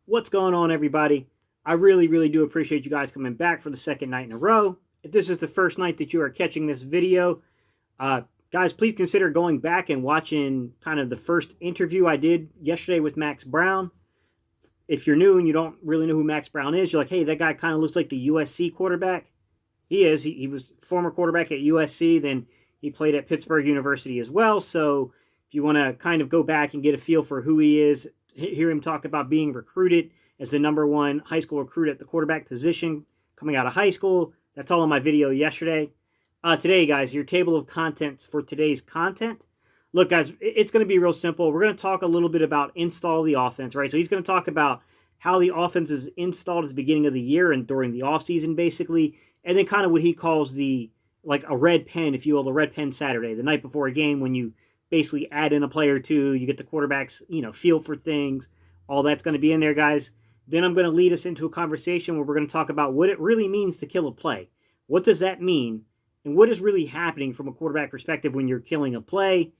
What's going on, everybody? I really do appreciate you guys coming back for the second night in a row. If this is the first night that you are catching this video, guys, please consider going back and watching kind of the first interview I did yesterday with Max Browne. If you're new and you don't really know who Max Browne is, you're like, hey, that guy kind of looks like the USC quarterback. He is. He was former quarterback at USC, then he played at Pittsburgh University as well. So if you want to kind of go back and get a feel for who he is, hear him talk about being recruited as the #1 high school recruit at the quarterback position coming out of high school. That's all in my video yesterday. Today, guys, your table of contents for today's content. Look, guys, it's going to be real simple. We're going to talk a little bit about install the offense, right? So he's going to talk about how the offense is installed at the beginning of the year and during the offseason, basically, and then kind of what he calls like a red pen, if you will, the red pen Saturday, the night before a game when you basically add in a play or two, you get the quarterback's, feel for things. All that's going to be in there, guys. Then I'm going to lead us into a conversation where we're going to talk about what it really means to kill a play. What does that mean? And what is really happening from a quarterback perspective when you're killing a play?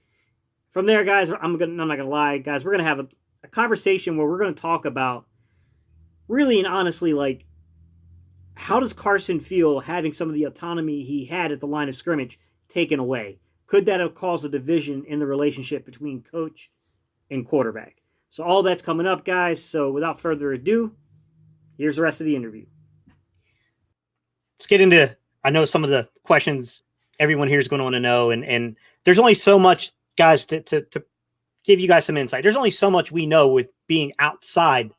From there, guys, I'm not going to lie, guys, we're going to have a conversation where we're going to talk about really and honestly, like, how does Carson feel having some of the autonomy he had at the line of scrimmage taken away? Could that have caused a division in the relationship between coach and quarterback? So all that's coming up, guys. So without further ado, here's the rest of the interview. Let's get into, I know some of the questions everyone here is going to want to know, and there's only so much, guys, to give you guys some insight. There's only so much we know with being outside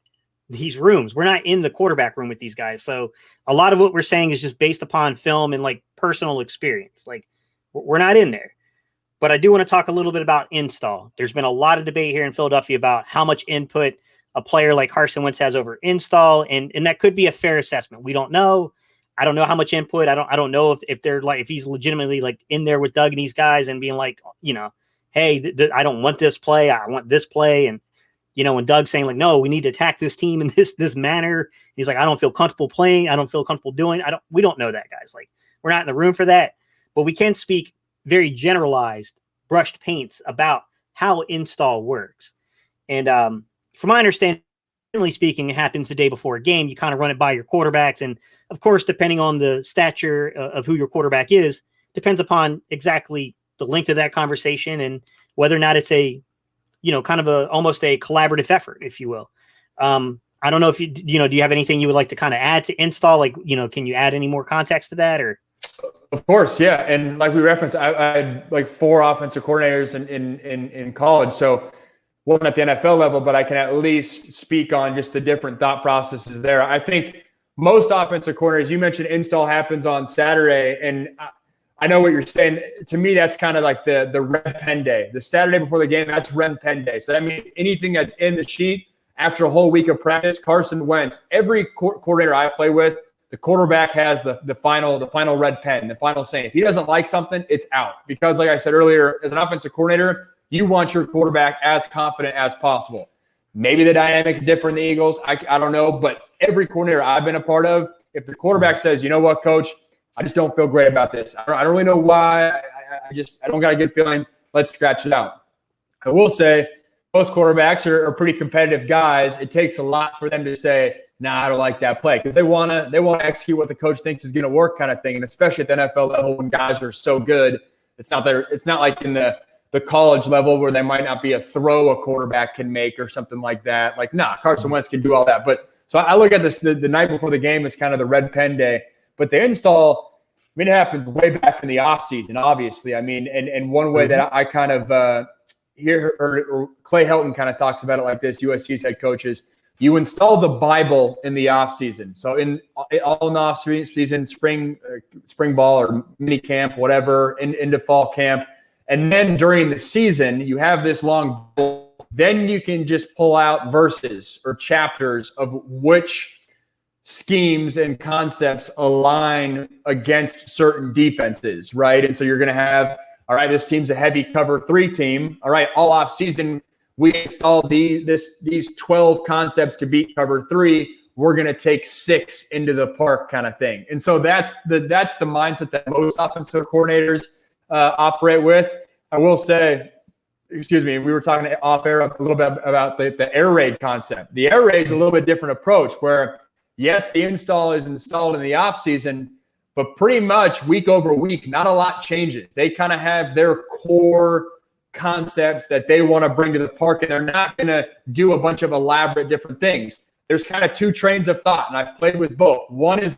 these rooms. We're not in the quarterback room with these guys. So a lot of what we're saying is just based upon film and like personal experience. Like we're not in there. But I do want to talk a little bit about install. There's been a lot of debate here in Philadelphia about how much input a player like Carson Wentz has over install, and that could be a fair assessment. We don't know. I don't know how much input. I don't know if they're like, if he's legitimately like in there with Doug and these guys and being like, hey, I don't want this play. I want this play. And when Doug's saying like, no, we need to attack this team in this manner. He's like, I don't feel comfortable playing. I don't feel comfortable doing. We don't know that, guys. Like, we're not in the room for that, but we can speak very generalized brushed paints about how install works. And from my understanding, generally speaking, it happens the day before a game. You kind of run it by your quarterbacks. And of course, depending on the stature of who your quarterback is, depends upon exactly the length of that conversation and whether or not it's a, kind of almost a collaborative effort, if you will. I don't know if do you have anything you would like to kind of add to install? Like, can you add any more context to that or? Of course, yeah. And like we referenced, I had like 4 offensive coordinators in college. So wasn't at the NFL level, but I can at least speak on just the different thought processes there. I think most offensive coordinators, you mentioned install happens on Saturday, and I know what you're saying. To me, that's kind of like the red pen day. The Saturday before the game, that's red pen day. So that means anything that's in the sheet after a whole week of practice, Carson Wentz, every coordinator I play with, the quarterback has the final red pen, the final say. If he doesn't like something, it's out. Because like I said earlier, as an offensive coordinator, you want your quarterback as confident as possible. Maybe the dynamic is different in the Eagles. I don't know. But every coordinator I've been a part of, if the quarterback says, you know what, coach, I just don't feel great about this. I don't really know why. I don't got a good feeling. Let's scratch it out. I will say most quarterbacks are pretty competitive guys. It takes a lot for them to say, nah, I don't like that play, because they want to execute what the coach thinks is going to work, kind of thing. And especially at the NFL level, when guys are so good, it's not like in the college level where there might not be a throw a quarterback can make or something like that. Like, nah, Carson Wentz can do all that. But so I look at this the night before the game as kind of the red pen day. But the install, it happens way back in the offseason, obviously. And one way that I kind of hear, or Clay Helton kind of talks about it like this, USC's head coach, is you install the Bible in the offseason. So all in the offseason, spring ball or mini camp, whatever, into fall camp. And then during the season, you have this long Bible. Then you can just pull out verses or chapters of which schemes and concepts align against certain defenses, right? And so you're going to have, all right, this team's a heavy cover 3 team. All right, all offseason, we installed these 12 concepts to beat cover 3. We're going to take 6 into the park, kind of thing. And so that's the mindset that most offensive coordinators operate with. I will say, excuse me, we were talking off air a little bit about the air raid concept. The air raid is a little bit different approach where, yes, the install is installed in the off season, but pretty much week over week, not a lot changes. They kind of have their core concepts that they want to bring to the park, and they're not going to do a bunch of elaborate different things. There's kind of two trains of thought, and I've played with both. One is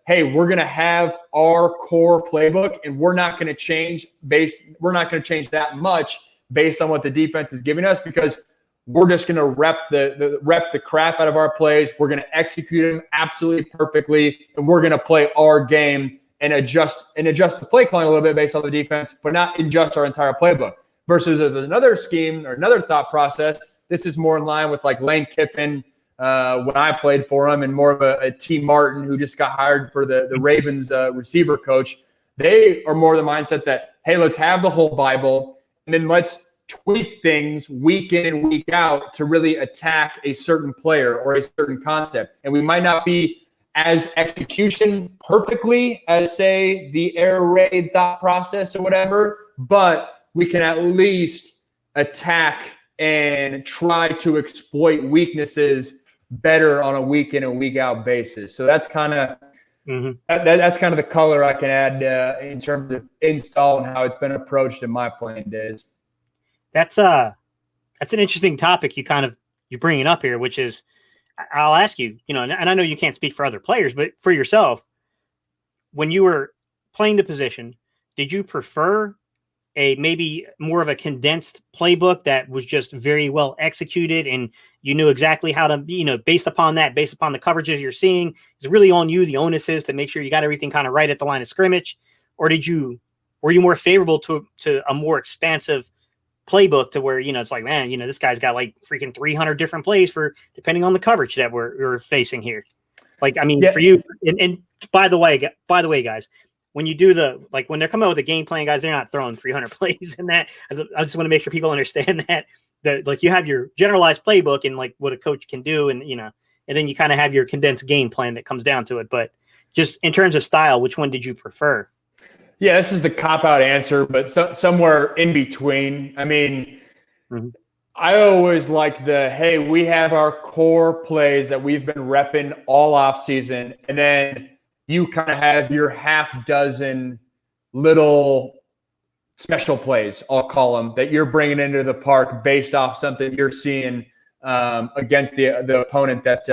hey, we're going to have our core playbook, and we're not going to change that much based on what the defense is giving us, because we're just going to rep the crap out of our plays. We're going to execute them absolutely perfectly, and we're going to play our game and adjust the play calling a little bit based on the defense, but not adjust our entire playbook. Versus another scheme or another thought process, this is more in line with like Lane Kiffin when I played for him, and more of a T. Martin who just got hired for the Ravens receiver coach. They are more the mindset that, hey, let's have the whole Bible, and then let's tweak things week in and week out to really attack a certain player or a certain concept. And we might not be as execution perfectly as, say, the air raid thought process or whatever, but we can at least attack and try to exploit weaknesses better on a week in and week out basis. So that's kind of that's kind of the color I can add in terms of install and how it's been approached in my playing days. That's an interesting topic you're bringing up here, which is, I'll ask you, and I know you can't speak for other players, but for yourself, when you were playing the position, did you prefer a maybe more of a condensed playbook that was just very well executed and you knew exactly how to, based upon the coverages you're seeing, it's really on you, the onus is to make sure you got everything kind of right at the line of scrimmage? Or were you more favorable to a more expansive playbook to where, it's like, man, this guy's got like freaking 300 different plays for depending on the coverage that we're facing here. Like, I mean, for you, and by the way, guys, when you do when they're coming out with a game plan, guys, they're not throwing 300 plays in that. I just want to make sure people understand that like you have your generalized playbook and like what a coach can do. And, and then you kind of have your condensed game plan that comes down to it. But just in terms of style, which one did you prefer? Yeah, this is the cop-out answer, but somewhere in between. I mean, I always like hey, we have our core plays that we've been repping all off season, and then you kind of have your half dozen little special plays, I'll call them, that you're bringing into the park based off something you're seeing against the opponent that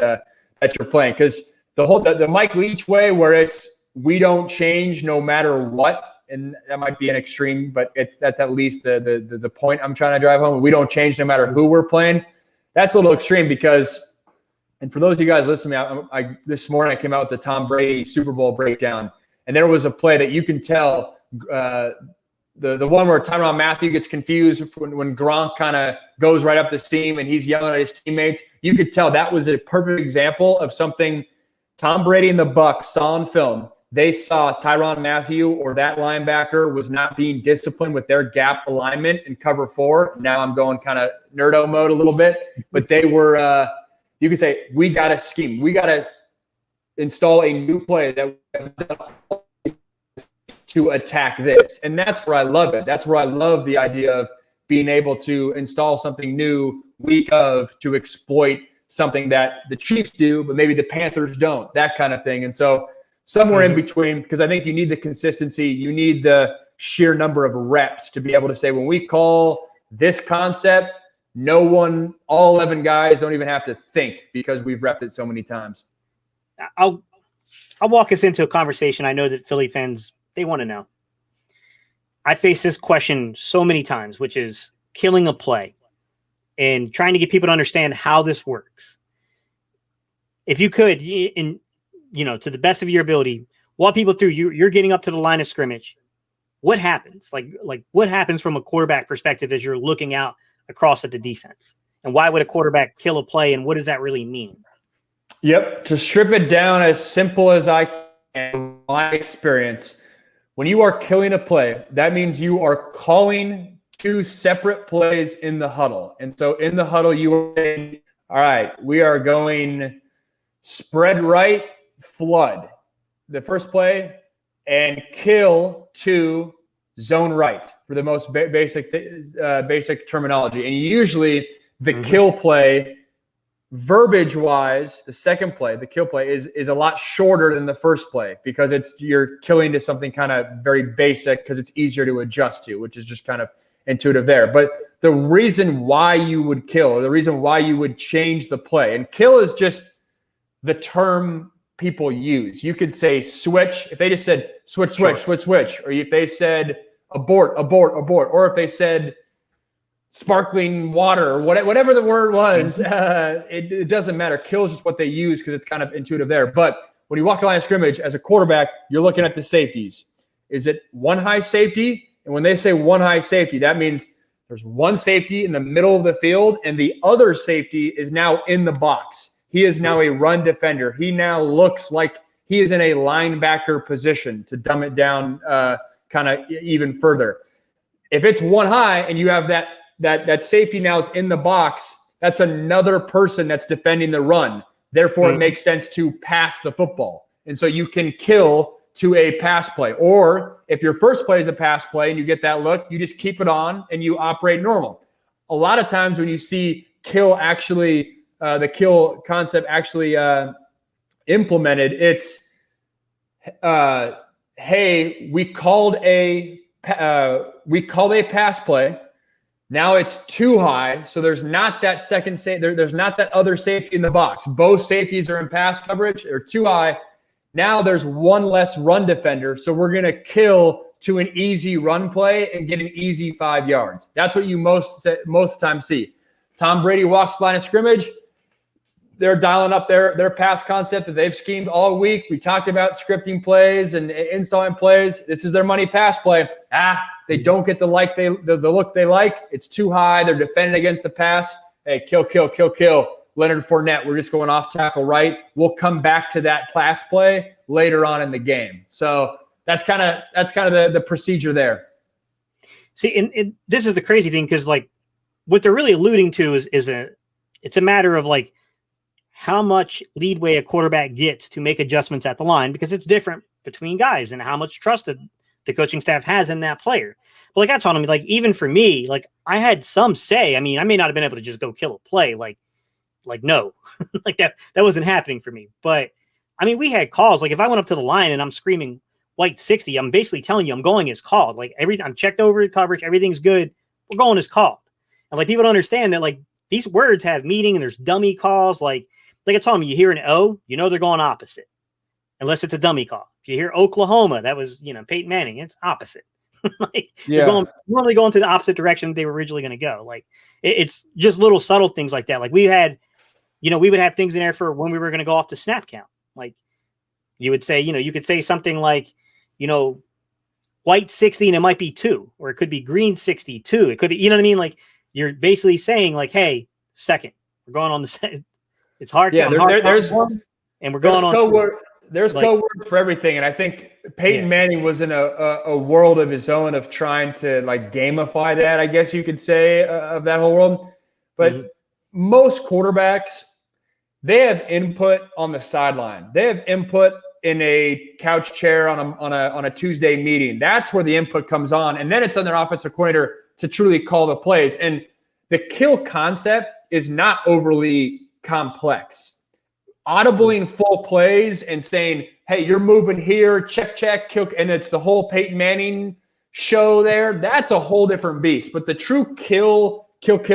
you're playing. Because the Mike Leach way, where it's we don't change no matter what, and that might be an extreme, but that's at least the point I'm trying to drive home. We don't change no matter who we're playing. That's a little extreme because. And for those of you guys listening to me, this morning I came out with the Tom Brady Super Bowl breakdown, and there was a play that you can tell the one where Tyrann Mathieu gets confused when Gronk kind of goes right up the seam and he's yelling at his teammates. You could tell that was a perfect example of something Tom Brady and the Bucs saw on film. They saw Tyrann Mathieu or that linebacker was not being disciplined with their gap alignment in cover 4. Now I'm going kind of nerdo mode a little bit, but they were you can say, we got to scheme. We got to install a new play that to attack this. And that's where I love it. That's where I love the idea of being able to install something new week of to exploit something that the Chiefs do, but maybe the Panthers don't, that kind of thing. And so somewhere in between, because I think you need the consistency. You need the sheer number of reps to be able to say, when we call this concept, all 11 guys don't even have to think because we've repped it so many times. I'll walk us into a conversation I know that Philly fans, they want to know. I face this question so many times, which is killing a play and trying to get people to understand how this works. If you could, to the best of your ability, walk people through, you're getting up to the line of scrimmage. What happens? Like what happens from a quarterback perspective as you're looking out across at the defense? And why would a quarterback kill a play, and what does that really mean? Yep. To strip it down as simple as I can, in my experience, when you are killing a play, that means you are calling 2 separate plays in the huddle. And so in the huddle, you are saying, all right, we are going spread right, flood, the first play, and kill 2, zone right for the most basic terminology. And usually the kill play, verbiage-wise, the second play, the kill play, is a lot shorter than the first play because you're killing to something kind of very basic because it's easier to adjust to, which is just kind of intuitive there. But the reason why you would kill, or the reason why you would change the play, and kill is just the term people use. You could say switch. If they just said switch, or if they said abort, or if they said sparkling water, or whatever the word was, it doesn't matter. Kill is just what they use because it's kind of intuitive there. But when you walk the line of scrimmage as a quarterback, you're looking at the safeties. Is it one high safety? And when they say one high safety, that means there's one safety in the middle of the field and the other safety is now in the box. He is now a run defender. He now looks like he is in a linebacker position, to dumb it down kind of even further. If it's one high and you have that safety now is in the box, that's another person that's defending the run. Therefore, it makes sense to pass the football. And so you can kill to a pass play. Or if your first play is a pass play and you get that look, you just keep it on and you operate normal. A lot of times when you see kill actually, the kill concept actually implemented, it's, hey, we called a pass play. Now it's too high, so there's not that second there's not that other safety in the box. Both safeties are in pass coverage. They're too high. Now there's one less run defender, so we're going to kill to an easy run play and get an easy 5 yards. That's what you most times see. Tom Brady walks the line of scrimmage. They're dialing up their pass concept that they've schemed all week. We talked about scripting plays and installing plays. This is their money pass play. They don't get the look they like. It's too high. They're defending against the pass. Hey, kill. Leonard Fournette, we're just going off tackle right. We'll come back to that pass play later on in the game. So that's kind of the procedure there. See, and this is the crazy thing because like what they're really alluding to is it's a matter of like how much leadway a quarterback gets to make adjustments at the line because it's different between guys and how much trust the coaching staff has in that player. But like I told him, like even for me, like I had some say. I mean, I may not have been able to just go kill a play, like no, like that wasn't happening for me. But I mean, we had calls. Like if I went up to the line and I'm screaming white 60, I'm basically telling you I'm going as called. Like I'm checked over coverage, everything's good. We're going as called. And like people don't understand that like these words have meaning and there's dummy calls. Like I told them, you hear an O, you know they're going opposite, unless it's a dummy call. If you hear Oklahoma, that was Peyton Manning, it's opposite. They're normally going to the opposite direction they were originally going to go. Like it's just little subtle things like that. Like we had, we would have things in there for when we were going to go off the snap count. Like you would say, you could say something like, white 60 and it might be 2, or it could be green 62. It could be, you know what I mean? Like you're basically saying like, hey, second, we're going on the second. It's hard. Yeah, and we're going on. There's code word for everything. And I think Peyton Manning was in a world of his own of trying to like gamify that, I guess you could say, of that whole world. But most quarterbacks, they have input on the sideline. They have input in a couch chair on a Tuesday meeting. That's where the input comes on. And then it's on their offensive coordinator to truly call the plays. And the kill concept is not overly complex. Audibling full plays and saying, hey, you're moving here, check, kill, and it's the whole Peyton Manning show there. That's a whole different beast. But the true kill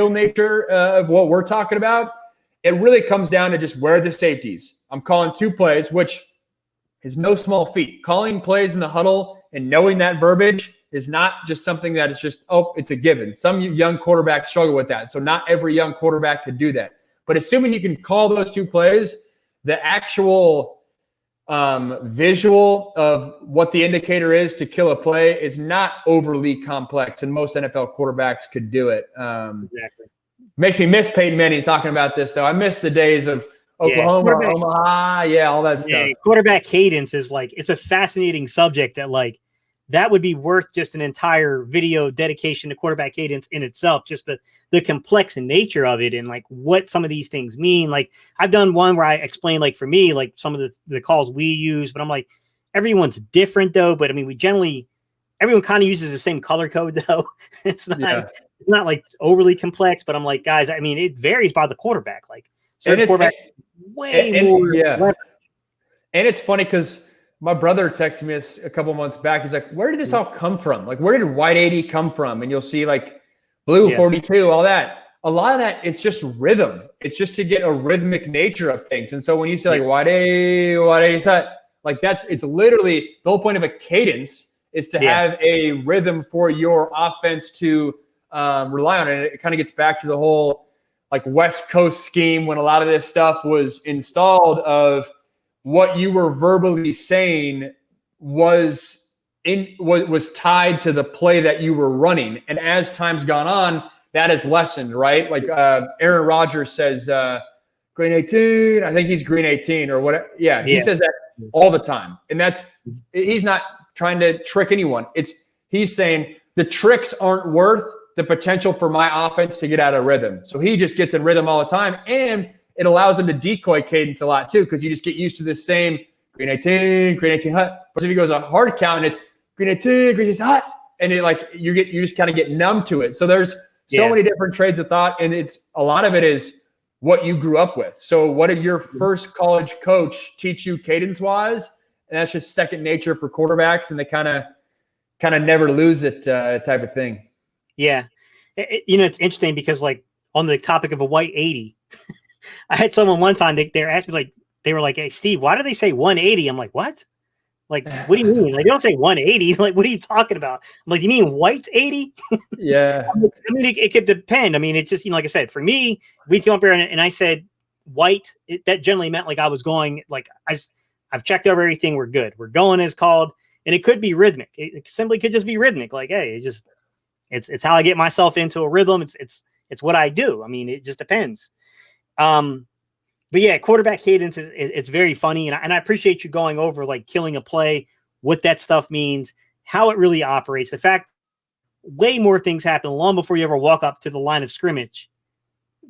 nature of what we're talking about, it really comes down to just where are the safeties. I'm calling 2 plays, which is no small feat. Calling plays in the huddle and knowing that verbiage is not just something that is just, it's a given. Some young quarterbacks struggle with that. So not every young quarterback could do that. But assuming you can call those 2 plays, the actual visual of what the indicator is to kill a play is not overly complex, and most NFL quarterbacks could do it. Exactly. Makes me miss Peyton Manning talking about this, though. I miss the days of Oklahoma, Omaha, all that stuff. Quarterback cadence is like, it's a fascinating subject that like, that would be worth just an entire video dedication to quarterback cadence in itself, just the complex nature of it and like what some of these things mean. Like I've done one where I explain like for me, like some of the calls we use, but I'm like, everyone's different though. But I mean, we generally, everyone kind of uses the same color code though. It's not like overly complex, but I'm like, guys, I mean, it varies by the quarterback. Like certain quarterback way more. Yeah. And it's funny because my brother texted me this a couple months back. He's like, where did this all come from? Like, where did white 80 come from? And you'll see like blue 42, all that. A lot of that, it's just rhythm. It's just to get a rhythmic nature of things. And so when you say like white 80 set, like it's literally the whole point of a cadence is to have a rhythm for your offense to rely on. And it kind of gets back to the whole like West Coast scheme when a lot of this stuff was installed of what you were verbally saying was tied to the play that you were running. And as time's gone on, that has lessened, right? Like Aaron Rodgers says, green 18, I think he's green 18 or whatever. Yeah, he says that all the time. And he's not trying to trick anyone. He's saying the tricks aren't worth the potential for my offense to get out of rhythm. So he just gets in rhythm all the time. And it allows him to decoy cadence a lot too, because you just get used to this same green 18 hot. But if he goes a hard count and it's green 18, green 18 hot, and it like you just kind of get numb to it. So there's so many different trades of thought, and a lot of it is what you grew up with. So what did your first college coach teach you cadence-wise? And that's just second nature for quarterbacks, and they kind of never lose it type of thing. Yeah. It's interesting because like on the topic of a white 80, I had someone one time, they asked me like, they were like, hey, Steve, why do they say 180? I'm like, what? Like, what do you mean? Like, they don't say 180. Like, what are you talking about? I'm like, you mean white 80? Yeah. I mean, it could depend. I mean, it's just, like I said, for me, we came up here and I said white. That generally meant like I was going, like, I've checked over everything. We're good. We're going as called. And it could be rhythmic. It simply could just be rhythmic. Like, hey, it's how I get myself into a rhythm. It's what I do. I mean, it just depends. But yeah, quarterback cadence it's very funny, and I appreciate you going over like killing a play, what that stuff means, how it really operates. The fact way more things happen long before you ever walk up to the line of scrimmage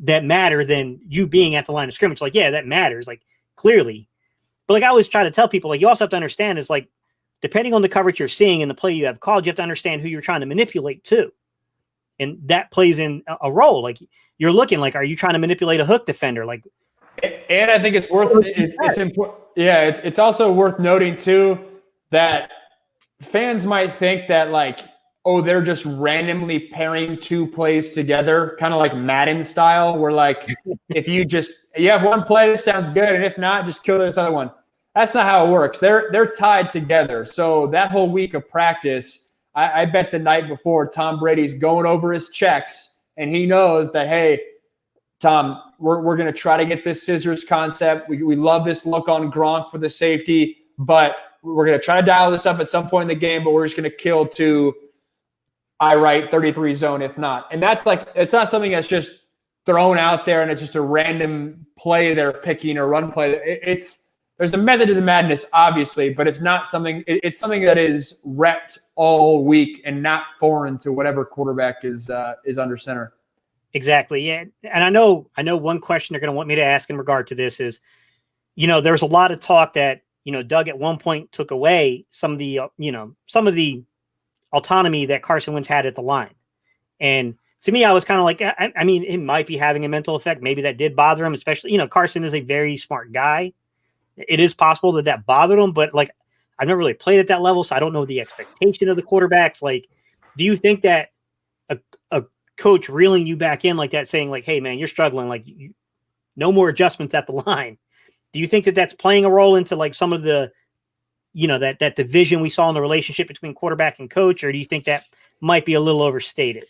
that matter than you being at the line of scrimmage. Like, yeah, that matters, like clearly. But like I always try to tell people, like you also have to understand is like depending on the coverage you're seeing and the play you have called, you have to understand who you're trying to manipulate too. And that plays in a role. Like you're looking like, are you trying to manipulate a hook defender? Like, and I think it's important. Yeah, it's also worth noting too that fans might think that like, oh, they're just randomly pairing two plays together, kind of like Madden style, where like if you have one play that sounds good, and if not, just kill this other one. That's not how it works. They're tied together. So that whole week of practice, I bet the night before Tom Brady's going over his checks, and he knows that, hey, Tom, we're going to try to get this scissors concept. We love this look on Gronk for the safety, but we're going to try to dial this up at some point in the game, but we're just going to kill to I right 33 zone if not. And that's like, it's not something that's just thrown out there and it's just a random play they're picking or run play. There's a method to the madness, obviously, but it's not something. It's something that is repped all week and not foreign to whatever quarterback is under center. Exactly. Yeah. And I know one question they're going to want me to ask in regard to this is, there's a lot of talk that, Doug at one point took away some of the autonomy that Carson Wentz had at the line. And to me, I was kind of like, I mean, it might be having a mental effect. Maybe that did bother him, especially, Carson is a very smart guy. It is possible that bothered him, but like, I've never really played at that level. So I don't know the expectation of the quarterbacks. Like, do you think that a coach reeling you back in like that, saying like, hey man, you're struggling, like no more adjustments at the line. Do you think that that's playing a role into like some of the, that division we saw in the relationship between quarterback and coach, or do you think that might be a little overstated?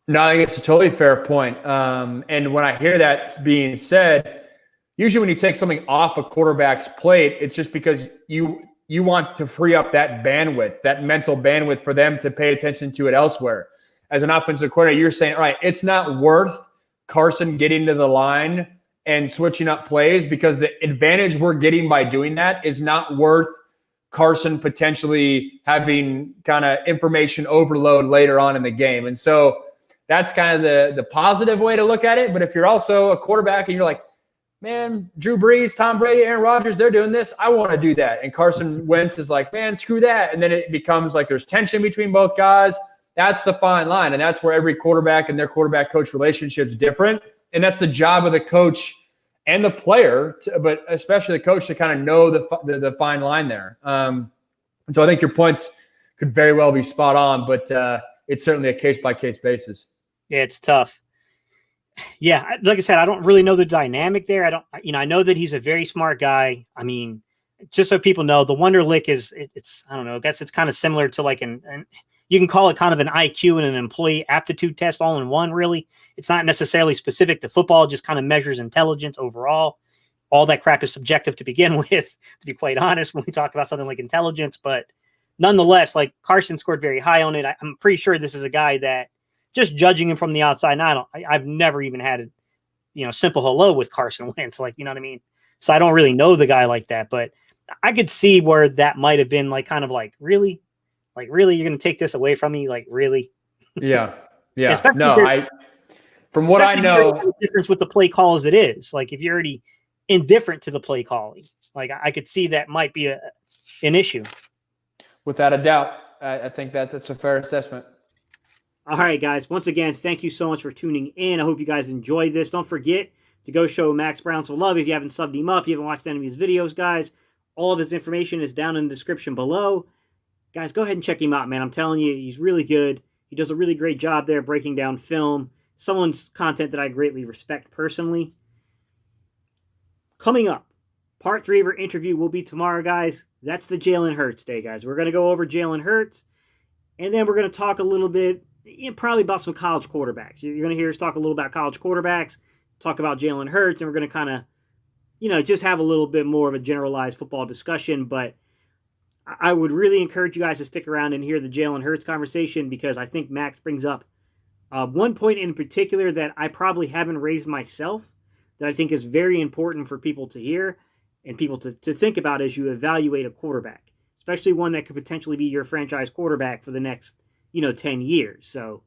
No, I think it's a totally fair point. And when I hear that being said, usually when you take something off a quarterback's plate, it's just because you want to free up that bandwidth, that mental bandwidth for them to pay attention to it elsewhere. As an offensive coordinator, you're saying, all right, it's not worth Carson getting to the line and switching up plays because the advantage we're getting by doing that is not worth Carson potentially having kind of information overload later on in the game. And so that's kind of the positive way to look at it. But if you're also a quarterback and you're like, man, Drew Brees, Tom Brady, Aaron Rodgers, they're doing this. I want to do that. And Carson Wentz is like, man, screw that. And then it becomes like there's tension between both guys. That's the fine line. And that's where every quarterback and their quarterback coach relationship is different. And that's the job of the coach and the player, but especially the coach, to kind of know the fine line there. And so I think your points could very well be spot on, but it's certainly a case-by-case basis. Yeah, it's tough. Yeah, like I said, I don't really know the dynamic there. I know that he's a very smart guy. I mean, just so people know, the Wonderlic it's I don't know, I guess it's kind of similar to like an you can call it kind of an IQ and an employee aptitude test all in one, really. It's not necessarily specific to football, just kind of measures intelligence overall. All that crap is subjective to begin with, to be quite honest, when we talk about something like intelligence. But nonetheless, like Carson scored very high on it. I'm pretty sure this is a guy that, just judging him from the outside, and I've never even had a simple hello with Carson Wentz, like, you know what I mean? So I don't really know the guy like that, but I could see where that might have been like, kind of like, really, you're going to take this away from me? Like, really? Yeah. Yeah. Especially No, from what I know, the difference with the play call as it is, like, if you're already indifferent to the play calling, like, I could see that might be an issue. Without a doubt. I think that's a fair assessment. All right, guys. Once again, thank you so much for tuning in. I hope you guys enjoyed this. Don't forget to go show Max Browne some love if you haven't subbed him up, if you haven't watched any of his videos, guys. All of his information is down in the description below. Guys, go ahead and check him out, man. I'm telling you, he's really good. He does a really great job there breaking down film. Someone's content that I greatly respect personally. Coming up, part 3 of our interview will be tomorrow, guys. That's the Jalen Hurts day, guys. We're going to go over Jalen Hurts, and then we're going to talk a little bit, probably about some college quarterbacks. You're going to hear us talk a little about college quarterbacks, talk about Jalen Hurts, and we're going to kind of, just have a little bit more of a generalized football discussion. But I would really encourage you guys to stick around and hear the Jalen Hurts conversation, because I think Max brings up one point in particular that I probably haven't raised myself, that I think is very important for people to hear and people to think about as you evaluate a quarterback, especially one that could potentially be your franchise quarterback for the next 10 years. So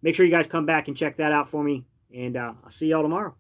make sure you guys come back and check that out for me, and I'll see y'all tomorrow.